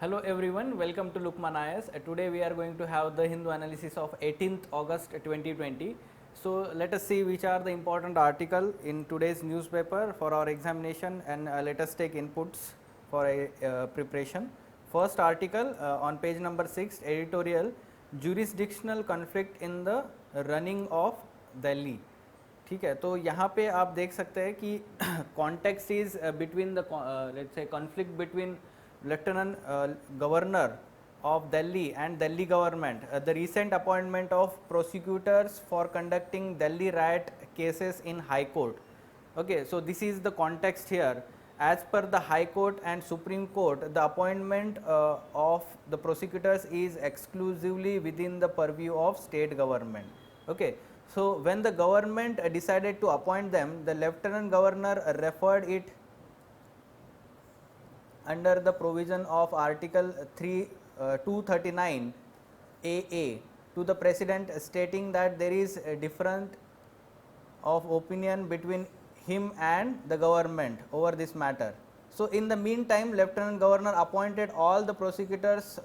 Hello everyone, welcome to Lukman IS. Today we are going to have the Hindu analysis of 18th August 2020. So let us see which are the important article in today's newspaper for our examination, and let us take inputs for a preparation. First article on page number 6, editorial, jurisdictional conflict in the running of Delhi. ठीक है, तो यहाँ पे आप देख सकते हैं कि context is between the let's से conflict between lieutenant governor of Delhi and Delhi government, the recent appointment of prosecutors for conducting Delhi riot cases in High Court. Okay, so this is the context here. As per the High Court and Supreme Court, the appointment of the prosecutors is exclusively within the purview of state government. Okay, so when the government decided to appoint them, the lieutenant governor referred it under the provision of Article 239 AA to the President, stating that there is a difference of opinion between him and the government over this matter. So in the meantime, Lieutenant Governor appointed all the prosecutors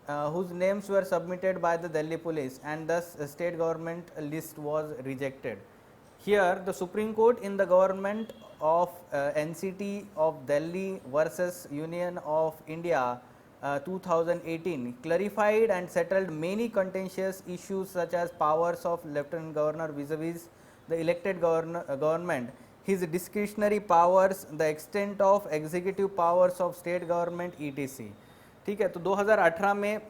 whose names were submitted by the Delhi police, and thus the state government list was rejected. Here the Supreme Court in the government of NCT of Delhi versus Union of India 2018 clarified and settled many contentious issues such as powers of Lieutenant Governor vis-a-vis the elected government, his discretionary powers, the extent of executive powers of state government etc. ठीक है, तो 2018 में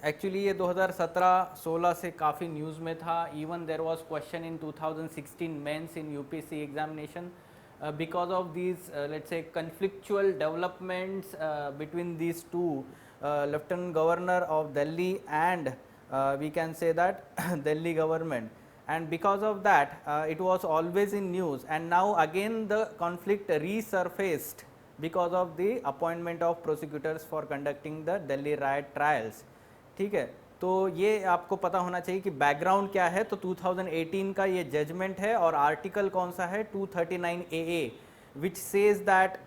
actually ये 2017-16 से काफ़ी news में था. Even there was question in 2016 mains in UPSC examination because of these let's say conflictual developments between these two, Lieutenant Governor of Delhi and we can say that Delhi government, and because of that it was always in news, and now again the conflict resurfaced because of the appointment of prosecutors for conducting the Delhi riot trials. ठीक है, तो ये आपको पता होना चाहिए कि background क्या है. तो 2018 का ये जजमेंट है और आर्टिकल कौन सा है, 239 AA, which says that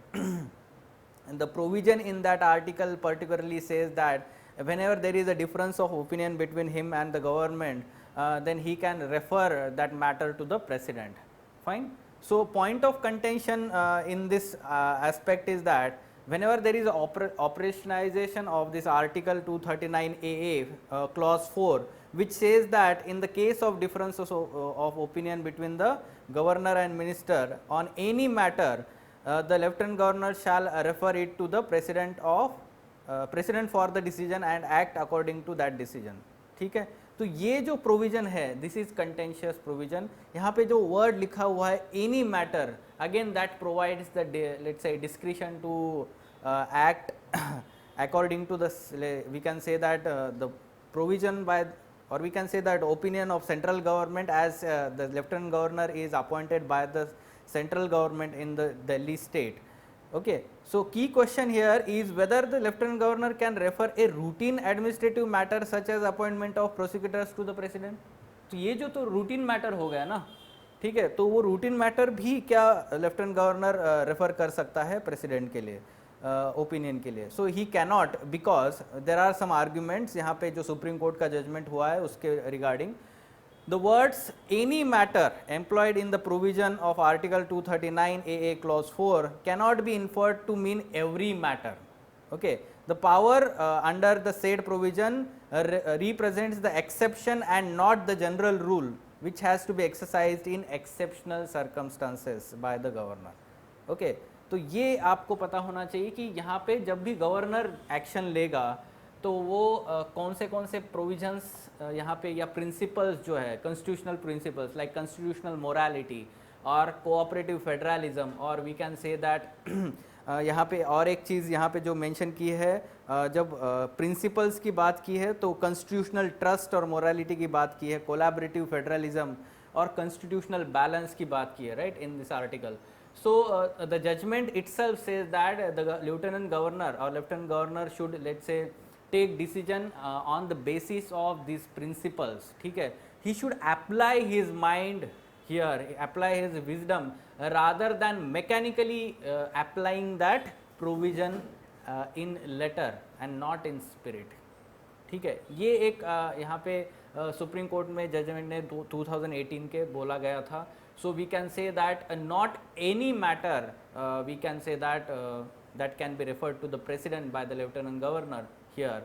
the provision in that article particularly says that whenever there is a difference of opinion between him and the government, then he can refer that matter to the president. Fine. So point of contention in this aspect is that whenever there is a operationalization of this article 239 AA clause 4, which says that in the case of differences of opinion between the governor and minister on any matter, the lieutenant governor shall refer it to the president for the decision and act according to that decision. ठीक है, तो ये जो provision है, this is contentious provision. यहाँ पे जो word लिखा हुआ है any matter, again that provides the let's say discretion to act according to the, we can say that the provision by, or we can say that opinion of central government, as the lieutenant governor is appointed by the central government in the Delhi state. Okay, so key question here is whether the lieutenant governor can refer a routine administrative matter such as appointment of prosecutors to the president. तो ये जो तो routine matter हो गया ना, ठीक है, तो वो रूटीन मैटर भी क्या लेफ्टिनेंट गवर्नर रेफर कर सकता है प्रेसिडेंट के लिए ओपिनियन के लिए. So he cannot, because there are some arguments यहाँ पे जो सुप्रीम कोर्ट का जजमेंट हुआ है उसके regarding. The words any matter employed in the provision of article 239 AA clause 4 cannot be inferred to mean every matter. Okay, the power under the said provision represents the exception and not the general rule, which has to be exercised in exceptional circumstances by the governor. Okay, तो ये आपको पता होना चाहिए कि यहाँ पे जब भी गवर्नर एक्शन लेगा तो वो कौन से प्रोविजंस यहाँ पे या प्रिंसिपल्स जो है, constitutional principles like constitutional morality और कोऑपरेटिव फेडरलिज्म, और वी कैन से दैट यहाँ पे और एक चीज़ यहाँ पे जो मेंशन की है, जब प्रिंसिपल्स की बात की है तो कॉन्स्टिट्यूशनल ट्रस्ट और मोरालिटी की बात की है, कोलैबोरेटिव फेडरलिज्म और कॉन्स्टिट्यूशनल बैलेंस की बात की है, right, in this article. So the judgment itself says that the lieutenant governor or lieutenant governor should, let's say, take decision on the basis of these principles. ठीक है, he should apply his mind here, apply his wisdom rather than mechanically applying that provision in letter and not in spirit. ठीक है, ये एक यहाँ पे supreme court में judgement ने 2018 के बोला गया था। So we can say that not any matter we can say that can be referred to the president by the lieutenant governor here.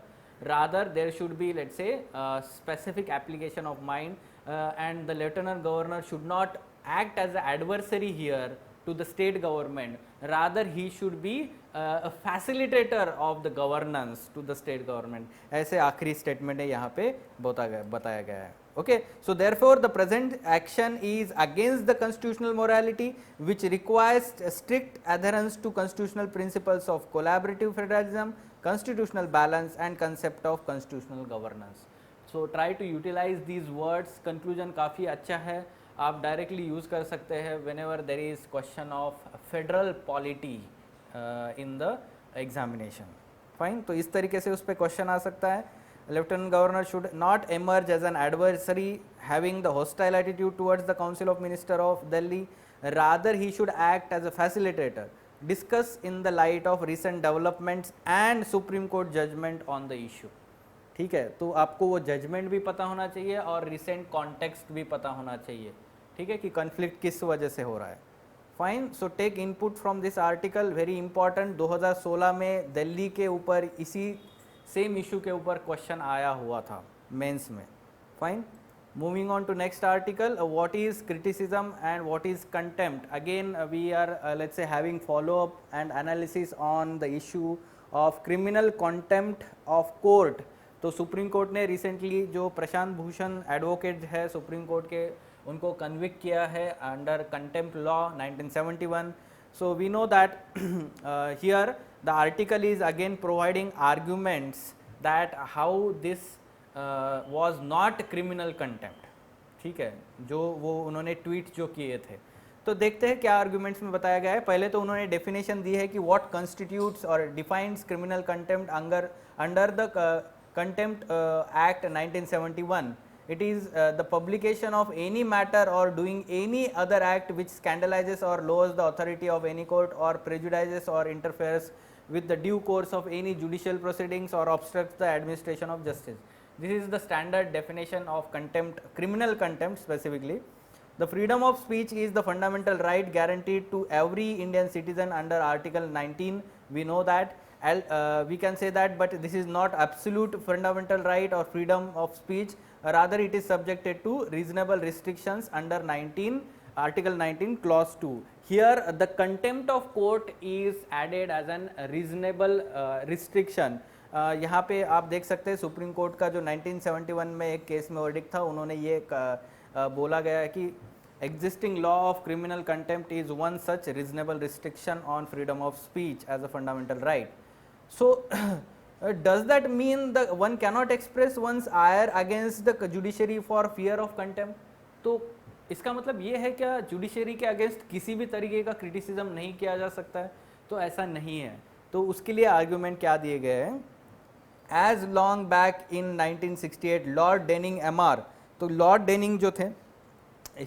Rather, there should be, let's say, specific application of mind, and the lieutenant governor should not act as an adversary here to the state government. Rather, he should be a facilitator of the governance to the state government. ऐसे आखिरी statement है यहाँ पे बताया गया है। Okay, so therefore the present action is against the constitutional morality, which requires strict adherence to constitutional principles of collaborative federalism, constitutional balance and concept of constitutional governance. So try to utilize these words. Conclusion काफ़ी अच्छा है, आप directly use कर सकते हैं whenever there is question of federal polity in the examination. Fine, तो इस तरीके से उस पर question आ सकता है। Lieutenant Governor should not emerge as an adversary having the hostile attitude towards the Council of Ministers of Delhi. Rather, he should act as a facilitator, discuss in the light of recent developments and Supreme Court judgment on the issue. ठीक है, तो आपको वो judgement भी पता होना चाहिए और रिसेंट कॉन्टेक्स्ट भी पता होना चाहिए। ठीक है, कि कॉन्फ्लिक्ट किस वजह से हो रहा है। Fine, so take input from this article, very important. 2016 में दिल्ली के ऊपर इसी सेम इशू के ऊपर क्वेश्चन आया हुआ था मेंस में। Fine, moving on to next article, what is criticism and what is contempt. Again we are let's say having follow up and analysis on the issue of criminal contempt of court. तो supreme court ने recently जो Prashant Bhushan advocate है supreme court के, उनको convict किया है under contempt law 1971। So we know that here the article is again providing arguments that how this was not criminal contempt। ठीक है, जो वो उन्होंने ट्वीट जो किए थे, तो देखते हैं क्या आर्ग्यूमेंट्स में बताया गया है। पहले तो उन्होंने डेफिनेशन दी है कि व्हाट कॉन्स्टिट्यूट्स और defines criminal contempt under the contempt act 1971। It is the publication of any matter or doing any other act which scandalizes or lowers the authority of any court or prejudices or interferes with the due course of any judicial proceedings or obstructs the administration of justice. This is the standard definition of contempt, criminal contempt specifically. The freedom of speech is the fundamental right guaranteed to every Indian citizen under Article 19. We know that. We can say that, but this is not absolute fundamental right or freedom of speech. Rather, it is subjected to reasonable restrictions under Article 19 clause 2. Here the contempt of court is added as an reasonable restriction. यहाँ पे आप देख सकते हैं supreme Court का जो 1971 में एक केस में वर्डिक्ट था, उन्होंने ये बोला गया है कि existing law of criminal contempt is one such reasonable restriction on freedom of speech as a fundamental right. So does that mean that one cannot express one's ire against the judiciary for fear of contempt? तो इसका मतलब ये है क्या judiciary के against किसी भी तरीके का क्रिटिसिज्म नहीं किया जा सकता है? तो ऐसा नहीं है। तो उसके लिए आर्ग्यूमेंट क्या दिए गए हैं? As long back in 1968 Lord Denning MR, तो लॉर्ड डेनिंग जो थे,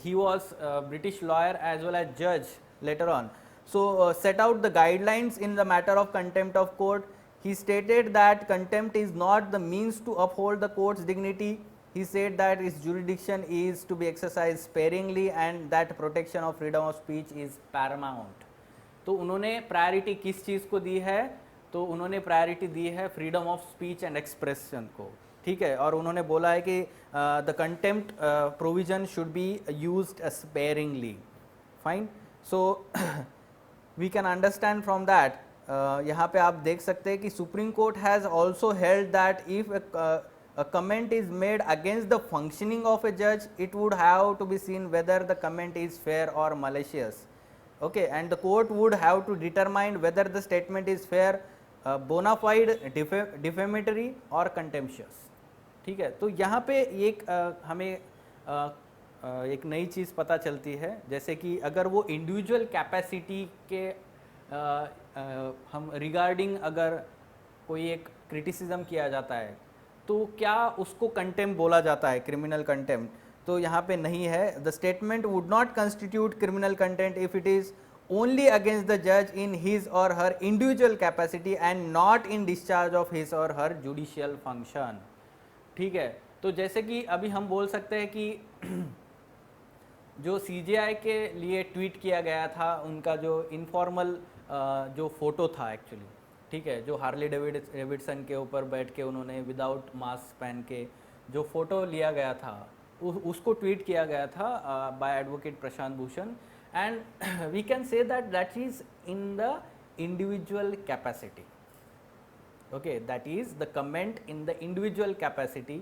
he was a British lawyer as well as judge later on. So set out the guidelines in the matter of contempt of court. He stated that contempt is not the means to uphold the court's dignity. He said that its jurisdiction is to be exercised sparingly and that protection of freedom of speech is paramount. तो उन्होंने priority किस चीज़ को दी है? तो उन्होंने priority दी है freedom of speech and expression को। ठीक है, और उन्होंने बोला है कि the contempt provision should be used sparingly. Fine, so we can understand from that. यहाँ पे आप देख सकते हैं कि Supreme Court has also held that if a comment is made against the functioning of a judge, it would have to be seen whether the comment is fair or malicious. Okay, and the court would have to determine whether the statement is fair, bona fide, defamatory or contemptuous. ठीक है, तो यहाँ पे एक हमें एक नई चीज़ पता चलती है, जैसे कि अगर वो इंडिविजुअल कैपेसिटी के हम रिगार्डिंग अगर कोई एक क्रिटिसिज्म किया जाता है तो क्या उसको कंटेम्प्ट बोला जाता है, क्रिमिनल कंटेम्प्ट? तो यहाँ पे नहीं है। The statement would not constitute criminal contempt if it is only against the judge in his or her individual capacity and not in discharge of his or her judicial function. ठीक है, तो जैसे कि अभी हम बोल सकते हैं कि जो सीजेआई के लिए ट्वीट किया गया था, उनका जो इनफॉर्मल जो फोटो था एक्चुअली, ठीक है, जो हार्ली डेविडसन के ऊपर बैठ के उन्होंने विदाउट मास्क पहन के जो फोटो लिया गया था, उसको ट्वीट किया गया था by advocate Prashant Bhushan, and we can say that that is in the individual capacity. Okay, that is the comment in the individual capacity.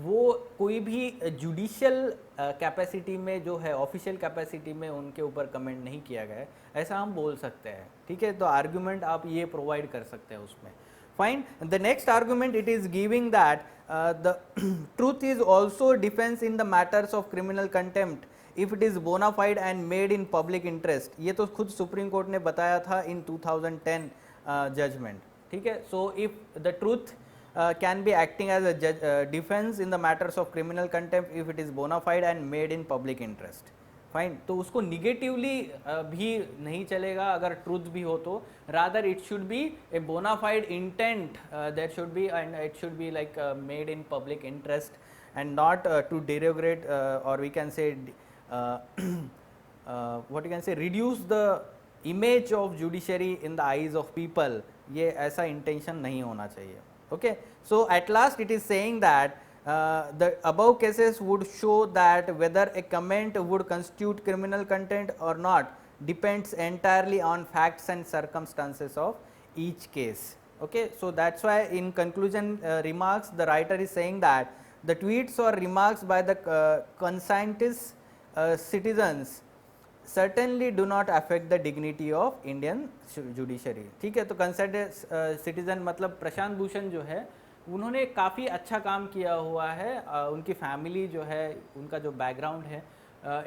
वो कोई भी जुडिशियल कैपेसिटी में जो है, ऑफिशियल कैपेसिटी में उनके ऊपर कमेंट नहीं किया गया है, ऐसा हम बोल सकते हैं. ठीक है, तो आर्गुमेंट आप ये प्रोवाइड कर सकते हैं उसमें. Fine. The next argument it is giving that the truth is also defence in the matters of criminal contempt if it is bona fide and made in public interest. ये तो खुद सुप्रीम कोर्ट ने बताया था इन 2010 जजमेंट. ठीक है, so if the truth can be acting as a defense in the matters of criminal contempt if it is bona fide and made in public interest. Fine. तो उसको निगेटिवली भी नहीं चलेगा अगर ट्रूथ भी हो तो, rather it should be a bona fide intent, that should be, and it should be like made in public interest and not to derogate or we can say what you can say reduce the image of judiciary in the eyes of people. ये ऐसा intention नहीं होना चाहिए. Okay, so at last it is saying that the above cases would show that whether a comment would constitute criminal content or not depends entirely on facts and circumstances of each case. Okay, so that's why in conclusion remarks the writer is saying that the tweets or remarks by the conscientious citizens certainly do not affect the dignity of Indian judiciary. ठीक है, तो concern citizen मतलब प्रशांत भूषण जो है, उन्होंने काफ़ी अच्छा काम किया हुआ है. उनकी फैमिली जो है, उनका जो बैकग्राउंड है,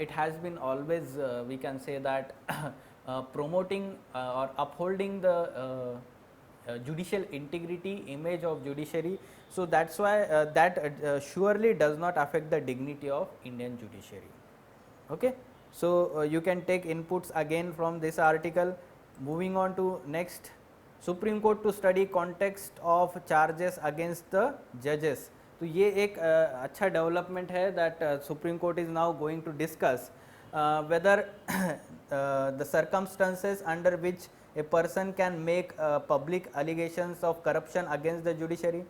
it has been always we can say that promoting और upholding the judicial integrity, image of judiciary. So that's why that surely does not affect the dignity of Indian judiciary. Okay, so you can take inputs again from this article. Moving on to next, Supreme Court to study context of charges against the judges. तो ये एक अच्छा development है that Supreme Court is now going to discuss whether the circumstances under which a person can make public allegations of corruption against the judiciary.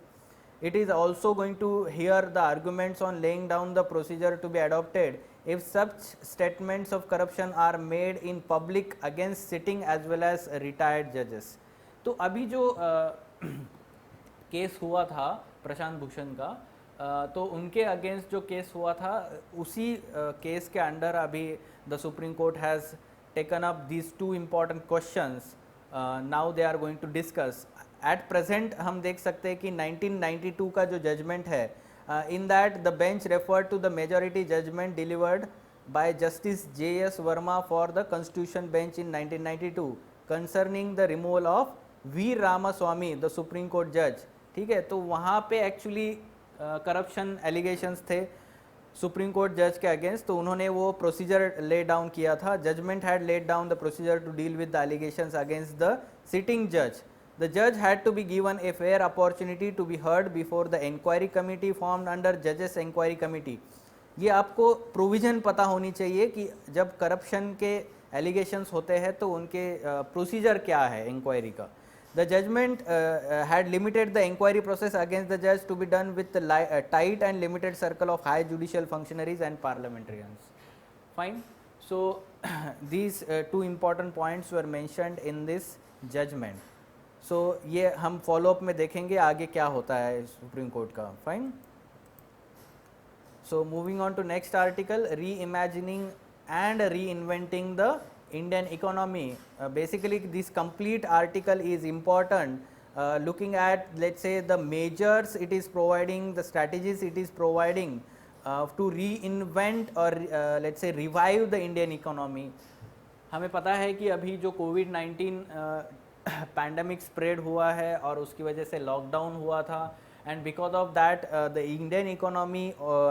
It is also going to hear the arguments on laying down the procedure to be adopted if such statements of corruption are made in public against sitting as well as retired judges. तो अभी जो case हुआ था प्रशांत भूषण का, तो उनके against जो case हुआ था, उसी केस के अंडर अभी the Supreme Court has taken up these two important questions. Now they are going to discuss. At present हम देख सकते हैं कि 1992 का जो जजमेंट है, in that the bench referred to the majority judgment delivered by Justice J.S. Verma for the Constitution Bench in 1992 concerning the removal of V. Ramaswamy, the Supreme Court judge. ठीक है, तो वहाँ पे एक्चुअली करप्शन एलिगेशंस थे supreme court जज के against, तो उन्होंने वो प्रोसीजर ले डाउन किया था. Judgement had laid down the procedure to deal with the allegations against the sitting जज. The judge had to be given a fair opportunity to be heard before the inquiry committee formed under judges inquiry committee. ये आपको provision पता होनी चाहिए कि जब corruption के allegations होते हैं तो उनके प्रोसीजर क्या है इंक्वायरी का. The judgment had limited the inquiry process against the judge to be done with the tight and limited circle of high judicial functionaries and parliamentarians. Fine. So these two important points were mentioned in this judgment. सो ये हम follow up में देखेंगे आगे क्या होता है supreme Court का. Fine. So moving on to next article, reimagining and reinventing the Indian economy. Basically this complete article is important looking at, let's say, the measures it is providing, the strategies it is providing to reinvent or let's say revive the Indian economy. हमें पता है कि अभी जो कोविड-19 pandemic spread हुआ है और उसकी वजह से लॉकडाउन हुआ था, and because of that the Indian economy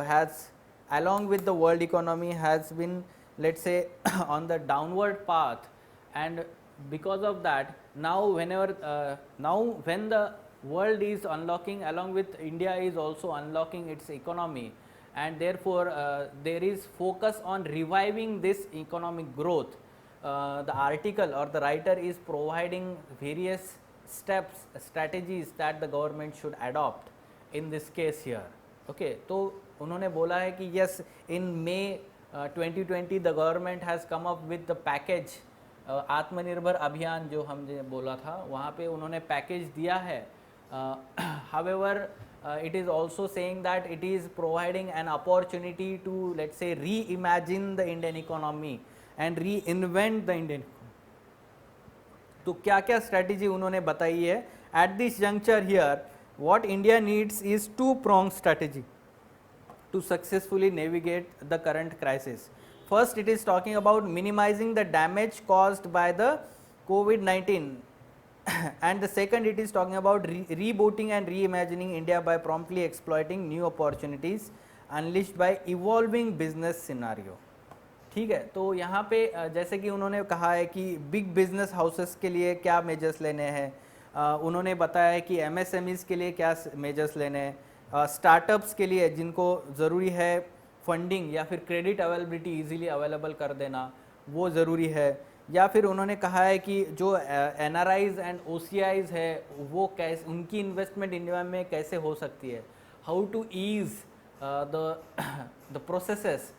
has along with the world economy has been, let's say, on the downward path, and because of that, now when the world is unlocking, along with India is also unlocking its economy, and therefore there is focus on reviving this economic growth. The article or the writer is providing various steps, strategies that the government should adopt in this case here. Okay, तो उन्होंने बोला है कि yes, in May 2020 the government has come up with the package, आत्मनिर्भर अभियान जो हमने बोला था, वहाँ पे उन्होंने पैकेज दिया है. However, it is also saying that it is providing an opportunity to, let's say, reimagine the Indian economy and reinvent the Indian economy. तो क्या क्या स्ट्रेटजी उन्होंने बताई है? At this juncture here, what India needs is two-pronged strategy to successfully navigate the current crisis. First, it is talking about minimizing the damage caused by the COVID-19 and the second, it is talking about rebooting and reimagining India by promptly exploiting new opportunities unleashed by evolving business scenario. ठीक है, तो यहाँ पे जैसे कि उन्होंने कहा है कि बिग बिजनेस हाउसेस के लिए क्या मेजर्स लेने हैं, उन्होंने बताया है कि एमएसएमईज के लिए क्या मेजर्स लेने हैं, स्टार्टअप्स के लिए जिनको ज़रूरी है फंडिंग या फिर क्रेडिट अवेलेबिलिटी इजीली अवेलेबल कर देना, वो ज़रूरी है. या फिर उन्होंने कहा है कि जो एनआरआईज एंड ओसीआईज है वो कैसे, उनकी इन्वेस्टमेंट इंडिया में कैसे हो सकती है, how to ease the processes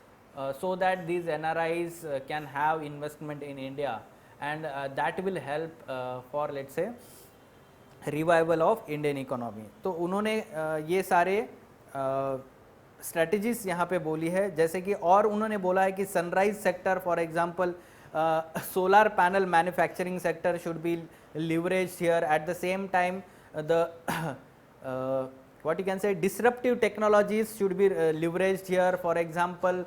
so that these NRIs can have investment in India, and that will help for, let's say, revival of Indian economy. तो उन्होंने ये सारे स्ट्रेटजीज यहाँ पे बोली है. जैसे कि और उन्होंने बोला है कि sunrise sector, for example solar panel manufacturing sector should be leveraged here. At the same time, the what you can say, disruptive technologies should be leveraged here. For example,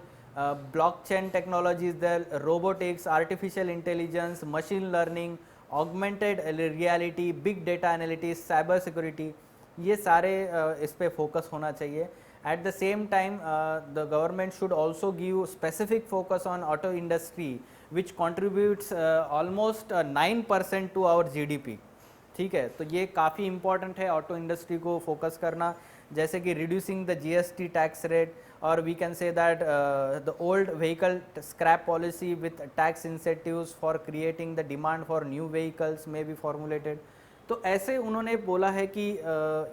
blockchain technologies, the robotics, artificial intelligence, machine learning, augmented reality, big data analytics, cyber security, ये सारे इस पे focus होना चाहिए. At the same time, the government should also give specific focus on auto industry, which contributes almost 9% to our GDP. ठीक है, तो ये काफ़ी इम्पॉर्टेंट है ऑटो इंडस्ट्री को फोकस करना, जैसे कि reducing the GST tax rate, और we can say that the old vehicle scrap policy with tax incentives for creating the demand for new vehicles may be formulated. तो ऐसे उन्होंने बोला है कि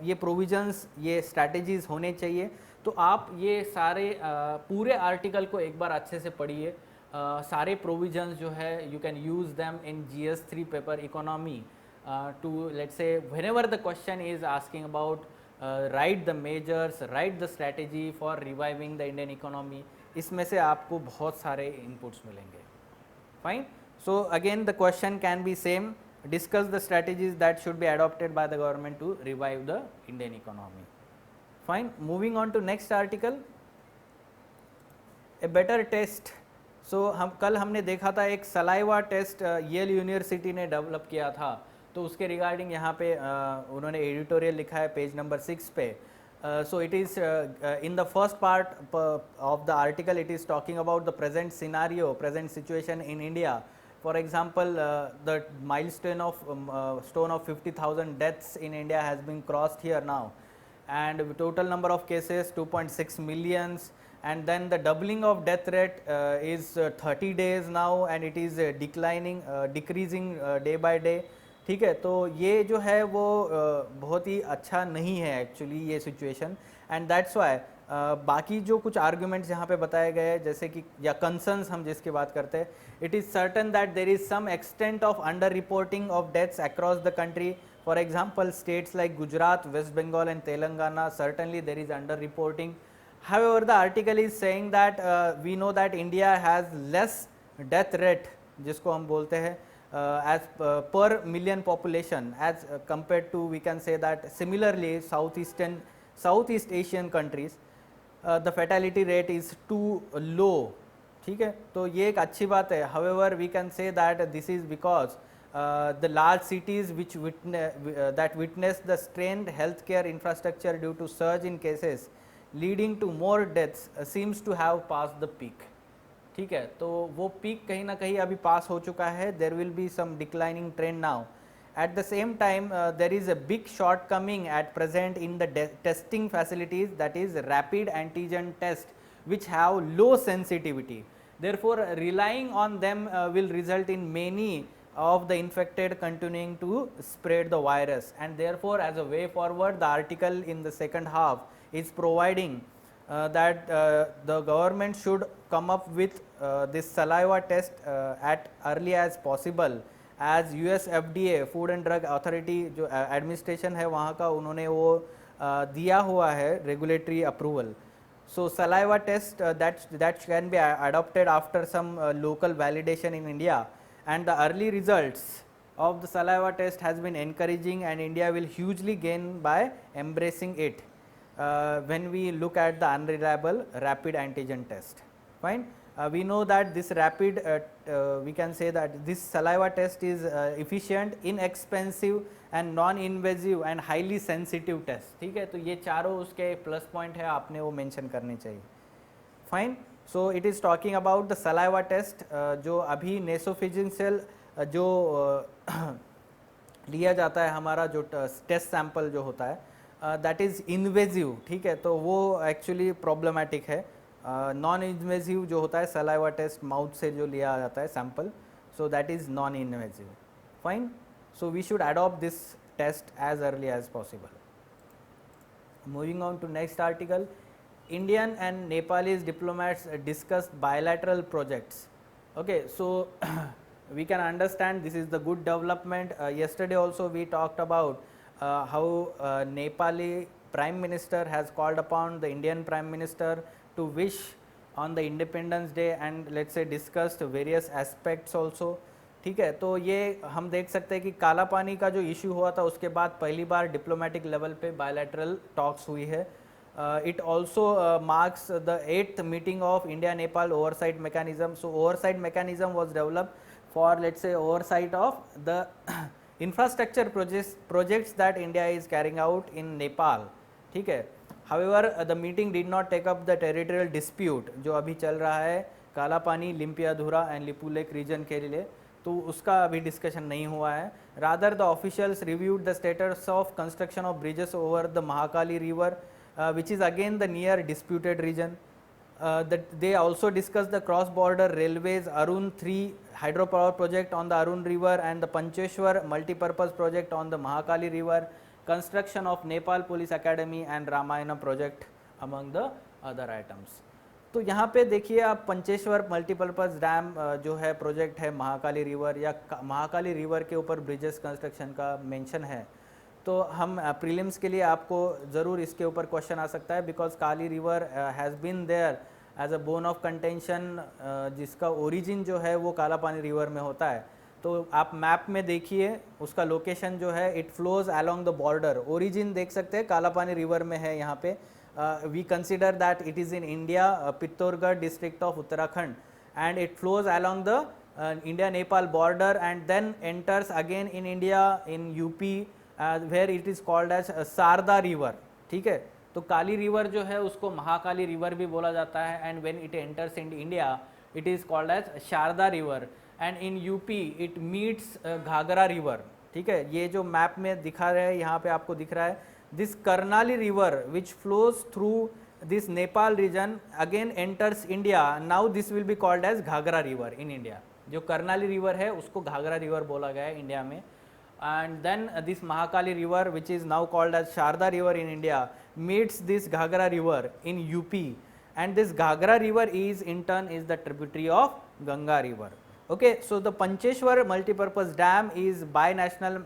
ये प्रोविजंस, ये स्ट्रैटेजीज होने चाहिए. तो आप ये सारे पूरे आर्टिकल को एक बार अच्छे से पढ़िए. सारे प्रोविजंस जो है you can use them in GS3 paper economy too, let's say, whenever the question is asking about right the measures, right the strategy for reviving the Indian economy. इसमें से आपको बहुत सारे इनपुट्स मिलेंगे. Fine. So again the question can be same. Discuss the strategies that should be adopted by the government to revive the Indian economy. Fine. Moving on to next article, a better test. So कल हमने देखा था एक saliva test L university ने develop किया था, तो उसके रिगार्डिंग यहाँ पे उन्होंने एडिटोरियल लिखा है पेज नंबर 6 पे. So it is in the first part of the article, it is talking about the present scenario, present situation in India. For example, the milestone of 50,000 deaths in India has been crossed here now, and the total number of cases 2.6 millions, and then the doubling of death rate is 30 days now, and it is decreasing day by day. ठीक है, तो ये जो है वो बहुत ही अच्छा नहीं है एक्चुअली ये सिचुएशन, एंड दैट्स वाई बाकी जो कुछ आर्ग्यूमेंट्स यहाँ पे बताए गए हैं, जैसे कि या कंसर्न्स हम जिसकी बात करते हैं, it is certain that there is some extent of under reporting of deaths across the country. For example, states like Gujarat, West Bengal and Telangana, certainly there is under reporting. However, the article is saying that we know that India has less death rate, जिसको हम बोलते हैं as per million population, as compared to, we can say that similarly Southeast Asian countries, the fatality rate is too low. ठीक है, तो ये एक अच्छी बात है. However, we can say that this is because the large cities which witness the strained healthcare infrastructure due to surge in cases leading to more deaths seems to have passed the peak. ठीक है, तो वो peak कहीं ना कहीं अभी पास हो चुका है. There will be some declining trend now. At the same time, there is a big shortcoming at present in the testing facilities, that is rapid antigen test, which have low sensitivity. Therefore, relying on them will result in many of the infected continuing to spread the virus, and therefore as a way forward the article in the second half is providing that the government should come up with this saliva test at early as possible, as US FDA Food and Drug Authority जो administration है वहाँ का, उन्होंने वो दिया हुआ है regulatory approval. So saliva test that can be adopted after some local validation in India, and the early results of the saliva test has been encouraging, and India will hugely gain by embracing it when we look at the unreliable rapid antigen test. Fine. We know that this rapid we can say that this saliva test is efficient, inexpensive and non-invasive and highly sensitive test. ठीक है, तो ये चारों उसके plus point है, आपने वो mention करने चाहिए. Fine. So it is talking about the saliva test, जो अभी नेसोफिजिंशियल जो लिया जाता है हमारा जो टेस्ट सैंपल जो होता है दैट इज़ इन्वेजिव. ठीक है, तो वो एक्चुअली प्रॉब्लमेटिक है. नॉन इन्वेजिव जो होता है सलाइवा टेस्ट, माउथ से जो लिया जाता है sample, so that is non invasive. Fine. So we should adopt this test as early as possible. Moving on to next article. Indian and Nepalese diplomats discussed bilateral projects. Okay, so we can understand this is the good development. Yesterday also we talked about how Nepali Prime Minister has called upon the Indian Prime Minister to wish on the Independence Day, and let's say discussed various aspects also. ठीक है, तो ये हम देख सकते हैं कि काला पानी का जो इशू हुआ था उसके बाद पहली बार डिप्लोमेटिक लेवल पे बायलैटरल टॉक्स हुई है. It also marks the 8th meeting of India-Nepal oversight mechanism. So oversight mechanism was developed for, let's say, oversight of the infrastructure projects that India is carrying out in Nepal. ठीक है. However, the meeting did not take up the territorial dispute जो अभी चल रहा है काला पानी, Limpiyadhura and Lipulekh reason के लिए, तो उसका अभी डिस्कशन नहीं हुआ है. Rather, the officials reviewed the status of construction of bridges over the Mahakali river, which is again the near disputed region. That they also discussed the cross-border railways, Arun 3 hydropower project on the Arun river and the Pancheshwar multi-purpose project on the Mahakali river, construction of Nepal Police Academy and Ramayana project among the other items. तो यहाँ पे देखिए आप Pancheshwar multipurpose dam जो है project है Mahakali river या Mahakali river के ऊपर ब्रिजेस कंस्ट्रक्शन का मेंशन है. तो हम प्रीलिम्स के लिए आपको ज़रूर इसके ऊपर क्वेश्चन आ सकता है, because Kali river has been there as a bone of contention, जिसका ओरिजिन जो है वो काला पानी रिवर में होता है. तो आप मैप में देखिए उसका लोकेशन जो है, it flows along the border. Origin देख सकते हैं काला पानी रिवर में है यहाँ पे. We consider that it is in India, Pithoragarh district of Uttarakhand, and it flows along the India Nepal border and then enters again in India in UP, where it is called as Sarda river. ठीक है, तो काली river जो है उसको Mahakali river भी बोला जाता है, and when it enters in India it is called as Sharda river, and in UP it meets Ghaghara river. ठीक है, ये जो मैप में दिखा रहे हैं यहाँ पे आपको दिख रहा है, this Karnali river which flows through this Nepal region again enters India. Now this will be called as Ghaghara river in India. जो कर्नाली रिवर है उसको घाघरा रिवर बोला गया है इंडिया में. And then this Mahakali river, which is now called as Sharda river in India, meets this Ghagra river in UP, and this Ghagra river is in turn is the tributary of Ganga river. Okay, so the Pancheshwar multipurpose dam is binational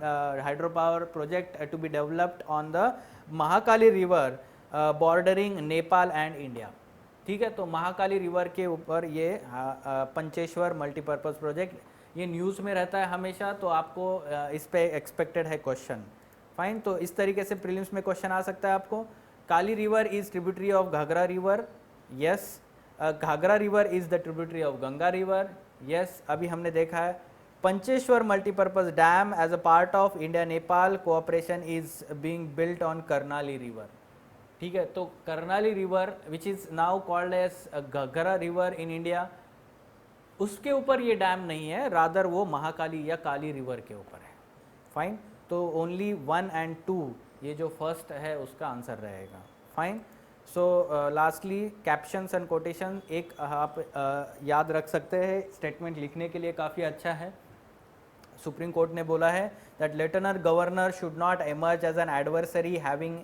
hydropower project to be developed on the Mahakali river bordering Nepal and India. ठीक है, तो Mahakali river के ऊपर ये Pancheshwar multipurpose project, ये news में रहता है हमेशा, तो आपको इस पे एक्सपेक्टेड है क्वेश्चन. फाइन. तो इस तरीके से प्रीलिम्स में क्वेश्चन आ सकता है आपको. Kali river is tributary of Ghaghara river. Yes. Ghaghara river is the tributary of Ganga river. Yes. अभी हमने देखा है Pancheshwar multipurpose dam as a part of India Nepal cooperation is being built on Karnali river. ठीक है, तो Karnali river which is now called as Ghaghara river in India, उसके ऊपर ये डैम नहीं है, रादर वो महाकाली या काली रिवर के ऊपर है। फाइन, तो ओनली 1 एंड 2, ये जो फर्स्ट है उसका आंसर रहेगा। Fine. So lastly captions and quotation, एक आप याद रख सकते हैं, स्टेटमेंट लिखने के लिए काफ़ी अच्छा है। सुप्रीम कोर्ट ने बोला है that lieutenant governor should not emerge as an adversary having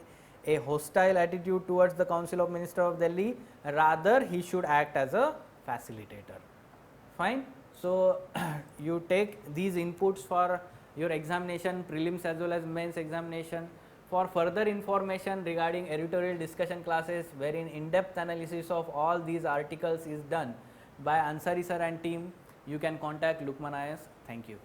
a hostile attitude towards the Council of Minister of Delhi, rather he should act as a facilitator. Fine. So you take these inputs for your examination, prelims as well as mains examination. For further information regarding editorial discussion classes wherein in-depth analysis of all these articles is done by Ansari sir and team, you can contact Lukman IAS. Thank you.